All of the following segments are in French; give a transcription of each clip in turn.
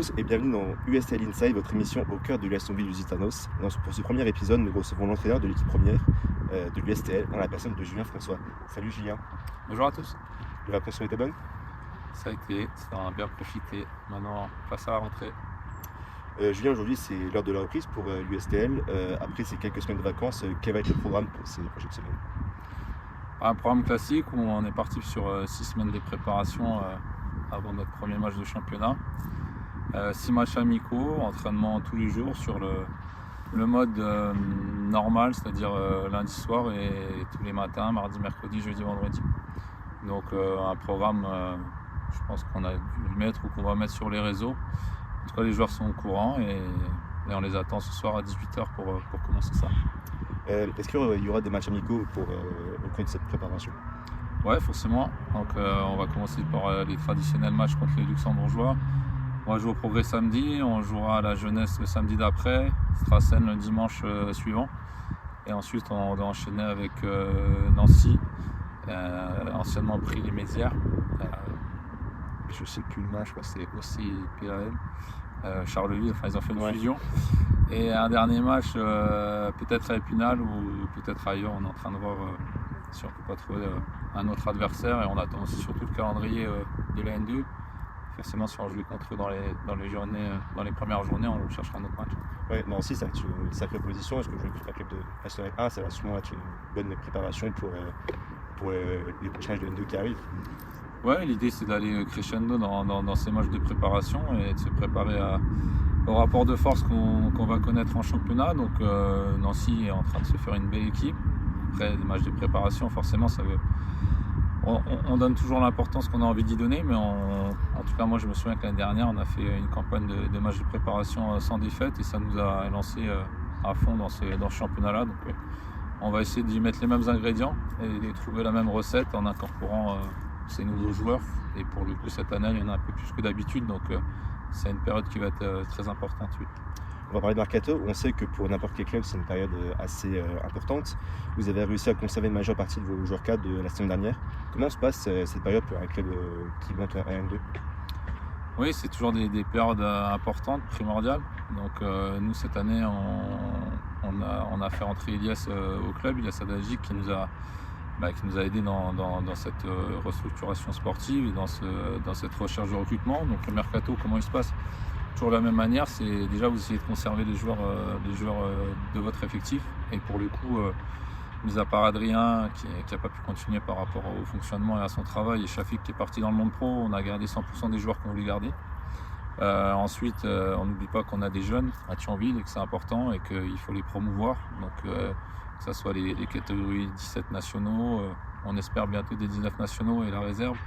tous et bienvenue dans USL Inside, votre émission au cœur de l'Aston Lusitanos. Pour ce premier épisode, nous recevons l'entraîneur de l'équipe première de l'USTL, en la personne de Julien François. Salut Julien. Bonjour à tous. Les vacances ont été bonnes? Ça a été, on a bien profité. Maintenant, place à la rentrée. Julien, aujourd'hui c'est l'heure de la reprise pour l'USTL. Après ces quelques semaines de vacances, quel va être le programme pour ces prochaines semaines? Un programme classique où on est parti sur 6 semaines de préparation avant notre premier match de championnat. 6 matchs amicaux, entraînement tous les jours sur le mode normal, c'est-à-dire lundi soir et tous les matins, mardi, mercredi, jeudi, vendredi. Donc un programme, je pense qu'on a dû le mettre ou qu'on va mettre sur les réseaux. En tout cas, les joueurs sont au courant et on les attend ce soir à 18h pour commencer ça. Est-ce qu'il y aura des matchs amicaux pour reconnaître cette préparation? Ouais, forcément. Donc on va commencer par les traditionnels matchs contre les Luxembourgeois. On va jouer au Progrès samedi, on jouera à la Jeunesse le samedi d'après, Strassen le dimanche suivant. Et ensuite on va enchaîner avec Nancy, anciennement Pris les Mézières. Je ne sais plus le match, je crois que c'est aussi PAM. Charleville, enfin ils ont fait une fusion. Et un dernier match peut-être à Épinal ou peut-être ailleurs, on est en train de voir si on ne peut pas trouver un autre adversaire et on attend aussi surtout le calendrier de la N2. Forcément si on joue contre eux dans les premières journées, on cherchera un autre match. Ouais, Nancy ça va être une sacrée position, parce que jouer contre un club de National 1, ça va sûrement être une bonne préparation pour les prochains matchs de N2 qui arrivent. Ouais, l'idée c'est d'aller crescendo dans ces matchs de préparation et de se préparer au rapport de force qu'on va connaître en championnat. Donc Nancy est en train de se faire une belle équipe. Après des matchs de préparation, forcément ça veut. On donne toujours l'importance qu'on a envie d'y donner, mais en tout cas moi je me souviens que l'année dernière on a fait une campagne de matchs de préparation sans défaite et ça nous a lancé à fond dans ce championnat-là. Donc on va essayer d'y mettre les mêmes ingrédients et de trouver la même recette en incorporant ces nouveaux joueurs. Et pour le coup cette année il y en a un peu plus que d'habitude, donc c'est une période qui va être très importante. Oui. On va parler de mercato. On sait que pour n'importe quel club, c'est une période assez importante. Vous avez réussi à conserver une majeure partie de vos joueurs cadres de la saison dernière. Comment se passe cette période pour un club qui monte en N2? Oui, c'est toujours des périodes importantes, primordiales. Donc nous, cette année, on a fait rentrer Elias au club, Elias Adagi, qui nous a aidé dans cette restructuration sportive et dans cette recherche de recrutement. Donc le mercato, comment il se passe? Toujours de la même manière, c'est déjà vous essayez de conserver les joueurs de votre effectif. Et pour le coup, mis à part Adrien qui n'a pas pu continuer par rapport au fonctionnement et à son travail, et Shafik qui est parti dans le monde pro, on a gardé 100% des joueurs qu'on voulait garder. Ensuite, on n'oublie pas qu'on a des jeunes à Thionville et que c'est important et qu'il faut les promouvoir. Donc que ce soit les catégories 17 nationaux, on espère bientôt des 19 nationaux et la réserve.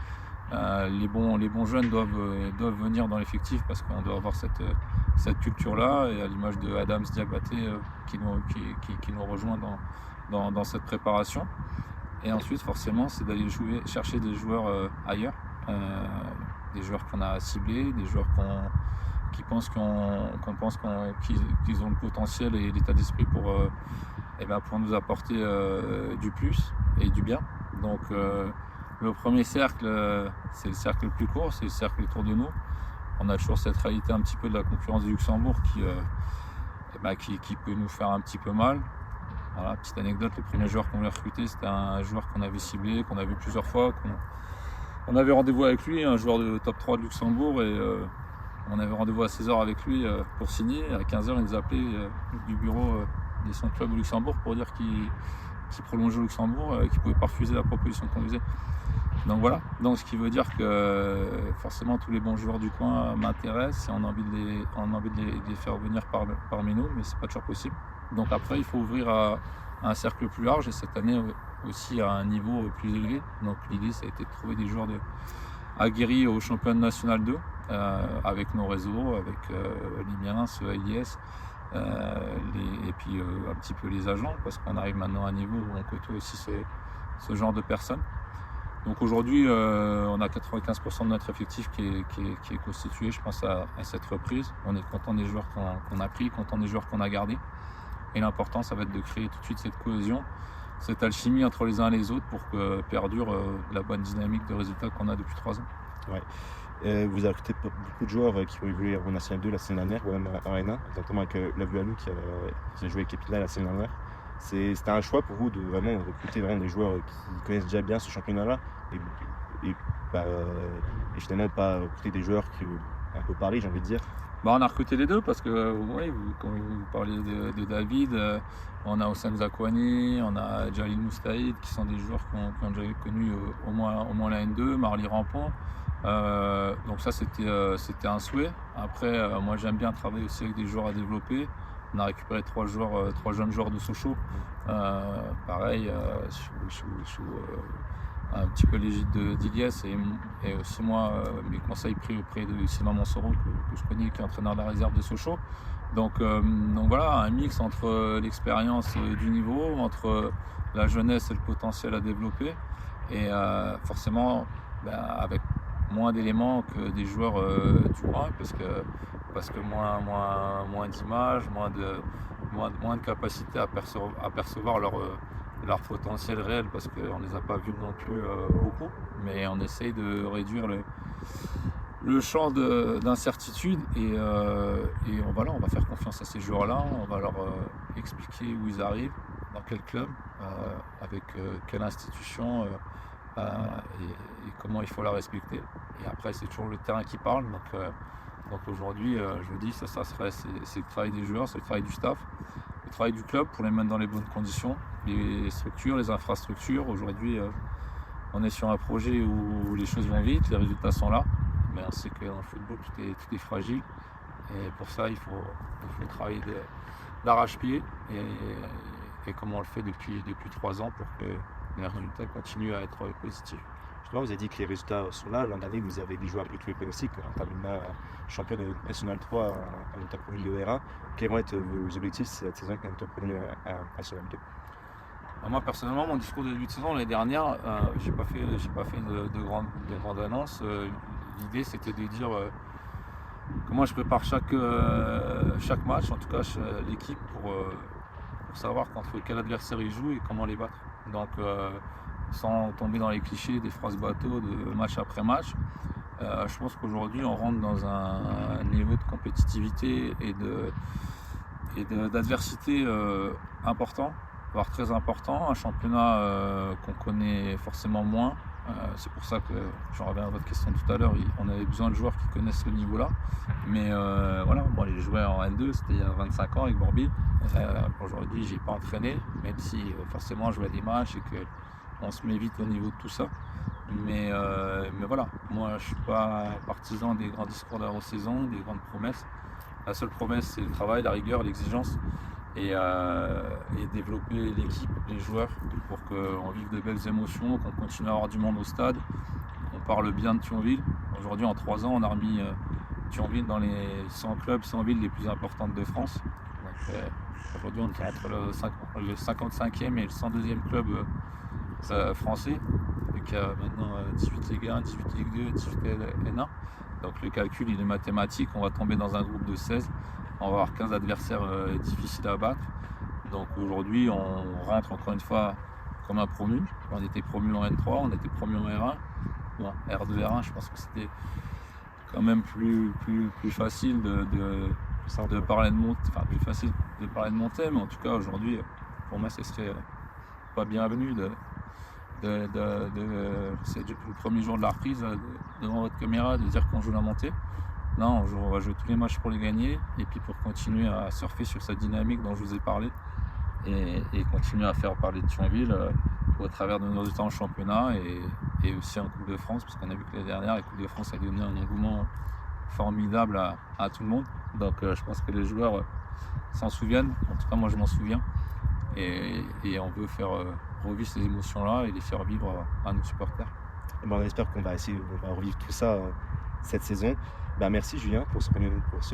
Les bons jeunes doivent venir dans l'effectif parce qu'on doit avoir cette culture-là, et à l'image de Adams Diabaté qui nous rejoint dans cette préparation. Et ensuite, forcément, c'est d'aller chercher des joueurs ailleurs, des joueurs qu'on a ciblés, des joueurs qu'on pense qu'ils ont le potentiel et l'état d'esprit pour nous apporter du plus et du bien. Donc le premier cercle, c'est le cercle le plus court, c'est le cercle autour de nous. On a toujours cette réalité un petit peu de la concurrence du Luxembourg qui peut nous faire un petit peu mal. Voilà, petite anecdote, le premier joueur qu'on a recruté, c'était un joueur qu'on avait ciblé, qu'on a vu plusieurs fois. On avait rendez-vous avec lui, un joueur de top 3 de Luxembourg, et on avait rendez-vous à 16h avec lui pour signer. À 15h, il nous appelait du bureau de son club au Luxembourg pour dire qu'il prolongeait au Luxembourg et qu'il ne pouvait pas refuser la proposition qu'on faisait. Donc voilà, donc ce qui veut dire que forcément tous les bons joueurs du coin m'intéressent et on a envie de les faire venir parmi nous, mais c'est pas toujours possible. Donc après il faut ouvrir à un cercle plus large et cette année aussi à un niveau plus élevé. Donc l'idée ça a été de trouver des joueurs aguerris au championnat national 2 avec nos réseaux, avec les miens, ceux à IS. Et puis un petit peu les agents, parce qu'on arrive maintenant à un niveau où on côtoie aussi ce genre de personnes. Donc aujourd'hui, on a 95% de notre effectif qui est constitué, je pense, à cette reprise. On est content des joueurs qu'on a pris, content des joueurs qu'on a gardés. Et l'important, ça va être de créer tout de suite cette cohésion, cette alchimie entre les uns et les autres pour que perdure la bonne dynamique de résultats qu'on a depuis 3 ans. Ouais. Vous avez recruté beaucoup de joueurs qui ont évolué en National 2 la semaine dernière, ou même en N1, notamment avec Lavualou qui a joué avec Épinal la semaine dernière. C'était un choix pour vous de vraiment recruter vraiment des joueurs qui connaissent déjà bien ce championnat-là et, bah, et finalement pas recruter des joueurs qui un peu Paris, j'ai envie de dire. On a recruté les deux parce que oui, quand vous parlez de David, on a Houssem Zakwani, on a Jalil Moustaïd qui sont des joueurs qui ont déjà connu au moins la N2, Marly Rampon. Donc ça c'était un souhait. Après moi j'aime bien travailler aussi avec des joueurs à développer. On a récupéré trois jeunes joueurs de Sochaux. Pareil, sous un petit peu l'égide d'Iliès et aussi moi mes conseils pris auprès de Sylvain Monsoro que je connais, qui est entraîneur de la réserve de Sochaux. Donc voilà, un mix entre l'expérience du niveau, entre la jeunesse et le potentiel à développer, et forcément avec moins d'éléments que des joueurs du coin, parce que moins d'images, moins de capacité à percevoir leur potentiel réel, parce qu'on ne les a pas vus non plus beaucoup, mais on essaye de réduire le champ d'incertitude et on va faire confiance à ces joueurs-là, on va leur expliquer où ils arrivent, dans quel club, avec quelle institution et comment il faut la respecter. Et après c'est toujours le terrain qui parle, donc aujourd'hui je vous dis c'est le travail des joueurs, c'est le travail du staff, le travail du club pour les mettre dans les bonnes conditions, les structures, les infrastructures. Aujourd'hui on est sur un projet où les choses vont vite, les résultats sont là, mais on sait que dans le football tout est fragile, et pour ça il faut travailler d'arrache-pied, et comme on le fait depuis 3 ans pour que les résultats continuent à être positifs. Justement, vous avez dit que les résultats sont là. L'an dernier, vous avez des joueurs avec tous les pronostics. En terminant champion de National 3 en étant premier de R1. Quels vont être vos objectifs cette saison en étant premier à National 2? Moi personnellement, mon discours de début de saison l'année dernière, j'ai pas fait de grandes annonces. L'idée c'était de dire comment je prépare chaque match, en tout cas l'équipe, pour savoir contre quel adversaire ils jouent et comment les battre. Donc sans tomber dans les clichés des phrases bateau de match après match, je pense qu'aujourd'hui on rentre dans un niveau de compétitivité et d'adversité important, voire très important, un championnat qu'on connaît forcément moins. C'est pour ça que, j'en reviens à votre question tout à l'heure, on avait besoin de joueurs qui connaissent ce niveau-là. Mais voilà, moi les joueurs en N2, c'était il y a 25 ans avec Borbil. Aujourd'hui, j'ai pas entraîné, même si forcément je vois des matchs et qu'on se met vite au niveau de tout ça. Mais voilà, moi je suis pas partisan des grands discours d'avant-saison, des grandes promesses. La seule promesse, c'est le travail, la rigueur, l'exigence, et développer l'équipe, les joueurs, pour qu'on vive de belles émotions, qu'on continue à avoir du monde au stade, qu'on parle bien de Thionville. Aujourd'hui, en 3 ans, on a remis Thionville dans les 100 clubs, 100 villes les plus importantes de France. Aujourd'hui, on est entre le 55e et le 102e club français, qui a maintenant 18 Ligue 1, 18 Ligue 2, 18 N1. Donc le calcul, il est mathématique, on va tomber dans un groupe de 16. On va avoir 15 adversaires difficiles à battre. Donc aujourd'hui, on rentre encore une fois comme un promu. On était promu en N3, on était promu en R1. Bon, R2, R1, je pense que c'était quand même plus facile de parler de monter. Enfin, plus facile de parler de monter, mais en tout cas, aujourd'hui, pour moi, ce serait pas bienvenu c'est le premier jour de la reprise, devant votre caméra, de dire qu'on joue la montée. Non, on va jouer tous les matchs pour les gagner, et puis pour continuer à surfer sur cette dynamique dont je vous ai parlé, et continuer à faire parler de Thionville au travers de nos résultats en championnat et aussi en Coupe de France, parce qu'on a vu que l'année dernière, la Coupe de France a donné un engouement formidable à tout le monde. Donc je pense que les joueurs s'en souviennent, en tout cas moi je m'en souviens, et on veut faire revivre ces émotions-là et les faire vivre à nos supporters. On espère qu'on va revivre tout ça cette saison. Merci Julien pour ce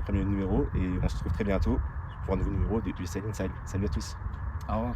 premier numéro, et on se retrouve très bientôt pour un nouveau numéro du Inside. Salut à tous. Au revoir.